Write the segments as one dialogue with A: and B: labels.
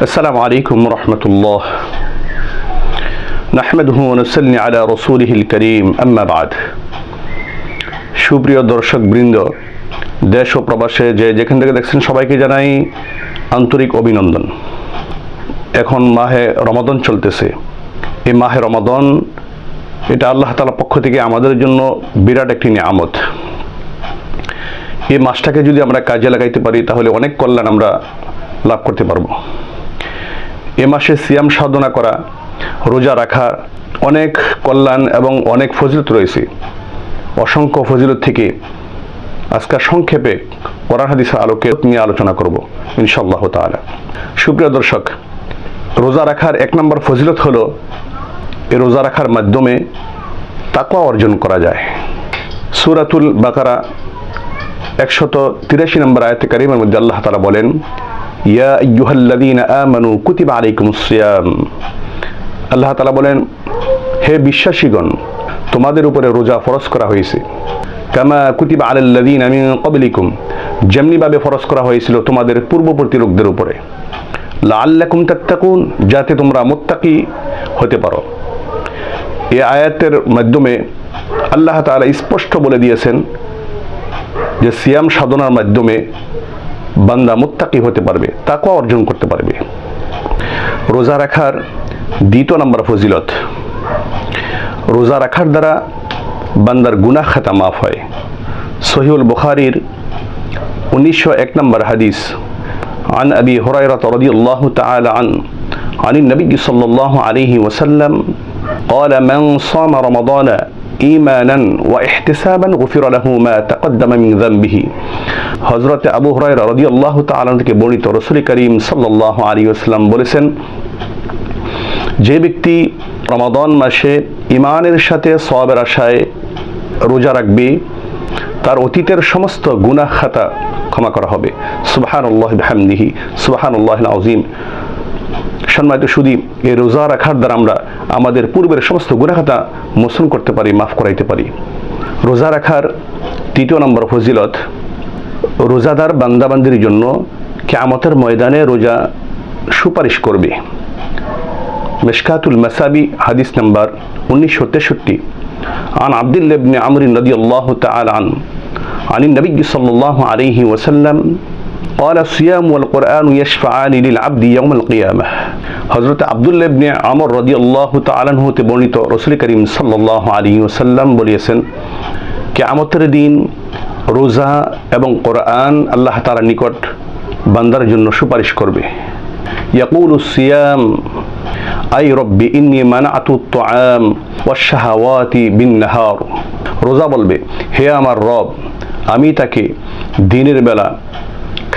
A: আসসালামু আলাইকুম রহমতুল্লাহ নাহমাদুহু ওয়া নুসাল্লি আলা রাসূলিহিল কারীম আম্মা বাদ। সুপ্রিয় দর্শক বৃন্দ, দেশ ও প্রবাসে যেখান থেকে দেখছেন সবাইকে জানাই আন্তরিক অভিনন্দন। এখন মাহে রমাদান চলতেছে। এই মাহে রমাদান এটা আল্লাহ তাআলার পক্ষ থেকে আমাদের জন্য বিরাট একটি নিয়ামত। এই মাসটাকে যদি আমরা কাজে লাগাইতে পারি তাহলে অনেক কল্যাণ আমরা লাভ করতে পারবো। এ মাসে সিয়াম সাধনা করা, রোজা রাখা অনেক কল্যাণ এবং অনেক ফজিলত রয়েছে। অসংখ্য ফজিলত থেকে আজকে সংক্ষেপে কোরআন হাদিসের আলোকে নিয়ে আলোচনা করব ইনশাআল্লাহ তাআলা। সুপ্রিয় দর্শক, রোজা রাখার এক নম্বর ফজিলত হলো এই রোজা রাখার মাধ্যমে তাকওয়া অর্জন করা যায়। সূরাতুল বাকারা 183 নম্বর আয়াতে কারিমার মধ্যে আল্লাহ তাআলা বলেন, ইয়া আইয়ুহাল্লাযীনা আমানু কুতিবা আলাইকুমুস সিয়াম। আল্লাহ তাআলা বলেন, হে বিশ্বাসীগণ, তোমাদের উপরে রোজা ফরজ করা হয়েছে। কামা কুতিবা আলাল্লাযীনা মিন ক্বাবলিকুম, যেমনিভাবে ফরজ করা হয়েছিল তোমাদের পূর্ববর্তী লোকদের উপরে। লাআল্লাকুম তাত্তাকুন, যাতে তোমরা মুত্তাকি হতে পারো। এই আয়াতের মাধ্যমে আল্লাহ তাআলা স্পষ্ট বলে দিয়েছেন যে সিয়াম সাধনার মাধ্যমে বান্দা মুত্তাকি হতে পারবে, তাকওয়া অর্জন করতে পারবে। রোজা রাখার দ্বিতীয় নম্বর ফজিলত, রোজা রাখার দ্বারা বান্দার গুনাহ খাতা মাফ হয়। সহিহুল বুখারীর 1901 নম্বর হাদিস, عن أبي هريرة رضي الله تعالى عن النبي صلى الله عليه وسلم قال من صام رمضان ঈমানান ওয়া ইহতিসাবান গুফিরা লাহু মা তাকদ্দামা মিন যামবিহি। হযরত আবু হুরায়রা রাদিয়াল্লাহু তাআলা থেকে বর্ণিত, রাসূল করিম সাল্লাল্লাহু আলাইহি ওয়াসাল্লাম বলেছেন, যে ব্যক্তি রমাদান মাসে ঈমানের সাথে সওয়াবের আশায় রোজা রাখবে, তার অতীতের সমস্ত গুনাহ খাতা ক্ষমা করা হবে। সুবহানাল্লাহি বিহামদিহি সুবহানাল্লাহিল আযীম। সম্মানিত সুধী, এই রোজা রাখার দ্বারা আমরা আমাদের পূর্বের সমস্ত গুনাহ খাতা মোচন করতে পারি, মাফ করাইতে পারি। রোজা রাখার তৃতীয় নম্বর ফজিলত, রোজাদার বান্দাবান্দির জন্য কিয়ামতের ময়দানে রোজা সুপারিশ করবে। মিশকাতুল মাসাবি হাদিস নাম্বার 1963, عن عبد الله بن عمرو رضي الله تعالى عنه عن النبي صلى الله عليه وسلم قال الصيام والقرآن يشفعان للعبد يوم القيامة। হযরত আব্দুল্লাহ ইবনে আমর রাদিয়াল্লাহু তাআলা আনহু হতে বর্ণিত, রাসূল করিম সাল্লাল্লাহু আলাইহি ওয়াসাল্লাম বলেছেন, কিয়ামতের দিন রোজা এবং কোরআন আল্লাহ তাআলার নিকট বান্দার জন্য সুপারিশ করবে। ইয়াকুলু সিয়াম আই রব্বি ইন্নী মানাতু আত-তাআম ওয়াশ-শাহাওয়াতি বিন-নাহার। রোজা বলবে, হে আমার রব, আমি তাকে দিনের বেলা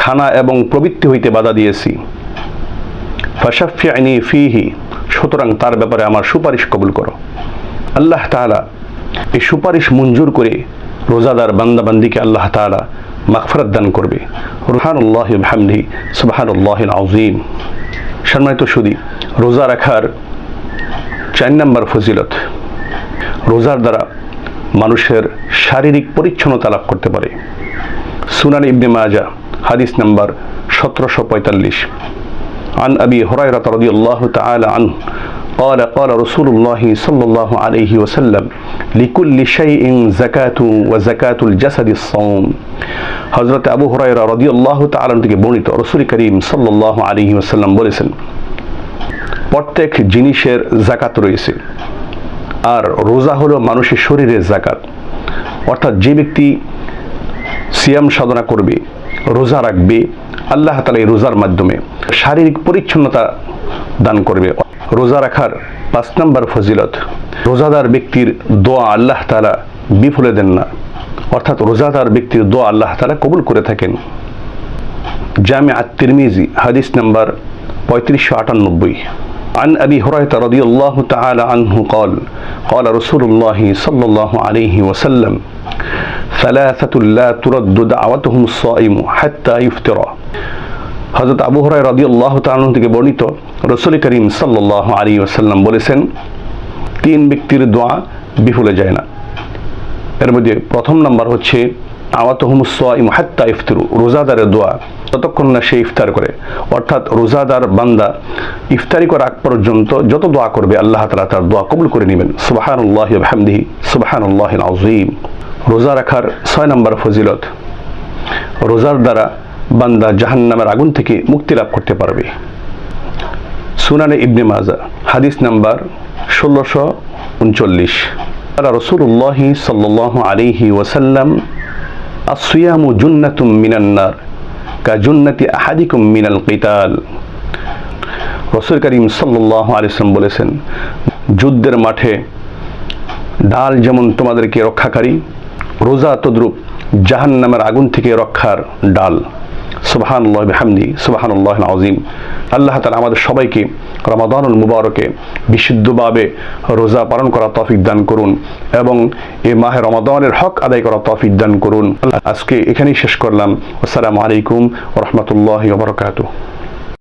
A: খানা এবং প্রবৃত্তি হইতে বাধা দিয়েছি। ফাশাফি'নি ফীহি, সুতরাং তার ব্যাপারে আমার সুপারিশ কবুল করো। আল্লাহ তাআলা এই সুপারিশ মঞ্জুর করে রোজাদার বান্দাবান্দিকে আল্লাহ তাআলা মাগফিরাত দান করবে। সুবহানাল্লাহি ওয়া বিহামদিহি সুবহানাল্লাহিল আযীম। সম্মানিত সুধী, রোজা রাখার 4 নম্বর ফজিলত, রোজার দ্বারা মানুষের শারীরিক পরিচ্ছন্নতা লাভ করতে পারে। সুনান ইবনে মাজাহ হাদিস নাম্বার 1745, عن أبي هريرة رضي الله تعالى عنه قال قال رسول الله صلى الله عليه وسلم لكل شيء زكاة وزكاة الجسد الصوم। হযরত আবু হুরায়রা রাদিয়াল্লাহু তাআলা থেকে বর্ণিত, রাসূল করিম সাল্লাল্লাহু আলাইহি ওয়াসাল্লাম বলেছেন, প্রত্যেক জিনিসের যাকাত রয়েছে, আর রোজা হলো মানুষের শরীরের যাকাত। অর্থাৎ যে ব্যক্তি সিয়াম সাধনা করবে, রোজা রাখবে, আল্লাহ তাআলা এই রোজার মাধ্যমে শারীরিক পরিচ্ছন্নতা দান করবে। রোজা রাখার 5 নম্বর ফজিলত, রোজাদার ব্যক্তির দোয়া আল্লাহ তাআলা বিফলে দেন না, অর্থাৎ রোজাদার ব্যক্তির দোয়া আল্লাহ তাআলা কবুল করে থাকেন। জামি আত-তিরমিজি হাদিস নাম্বার 3598, عن أبي هريرة رضي الله تعالى عنه قال قال رسول الله صلى الله عليه وسلم ثلاثة لا ترد دعوتهم الصائم حتى يفطر। হযরত আবু হুরায়রা রাদিয়াল্লাহু তাআলা থেকে বর্ণিত, রাসূল করিম সাল্লাল্লাহু আলাইহি ওয়াসাল্লাম বলেছেন, 3 ব্যক্তির দোয়া বিফলে যায় না। এর মধ্যে প্রথম নাম্বার হচ্ছে আওয়াতুহুমুস সাইম হাত্তা ইফতারু, রোজাদারের দোয়া ততক্ষণ না সে ইফতার করে, অর্থাৎ রোজাদার বান্দা ইফতারি করার আগ পর্যন্ত যত দোয়া করবে আল্লাহ তাআলা তার দোয়া কবুল করে নেবেন। সুবহানাল্লাহি ওয়া বিহামদিহি সুবহানাল্লাহিল আযীম। রোজা রাখার 6 নম্বর ফজিলত, রোজার দ্বারা বান্দা জাহান্নামের আগুন থেকে মুক্তি লাভ করতে পারবে। সুনানে ইবনে মাজাহ হাদিস নাম্বার 1639, রাসূলুল্লাহ সাল্লাল্লাহু আলাইহি ওয়াসাল্লাম আসিয়ামু জুন্নাতুম মিনান নার কাজুন্নাতি আহাদিকুম মিনাল কিতাল। রাসূল করিম সাল্লাল্লাহু আলাইহি ওয়াসাল্লাম বলেছেন, যুদ্ধের মাঠে ঢাল যেমন তোমাদেরকে রক্ষাকারী, রোজা তদ্রূপ জাহান্নামের আগুন থেকে রক্ষার ডাল। সুবহানাল্লাহি ওয়া বিহামদিহি সুবহানাল্লাহিল আযীম। আল্লাহ তাআলা আমাদের সবাইকে রমাদানুল মুবারকে বিশুদ্ধভাবে রোজা পালন করার তৌফিক দান করুন এবং এই মাহে রমাদানের হক আদায় করার তৌফিক দান করুন। আজকে এখানেই শেষ করলাম। আসসালামু আলাইকুম ওয়া রাহমাতুল্লাহি ওয়া বারাকাতুহু।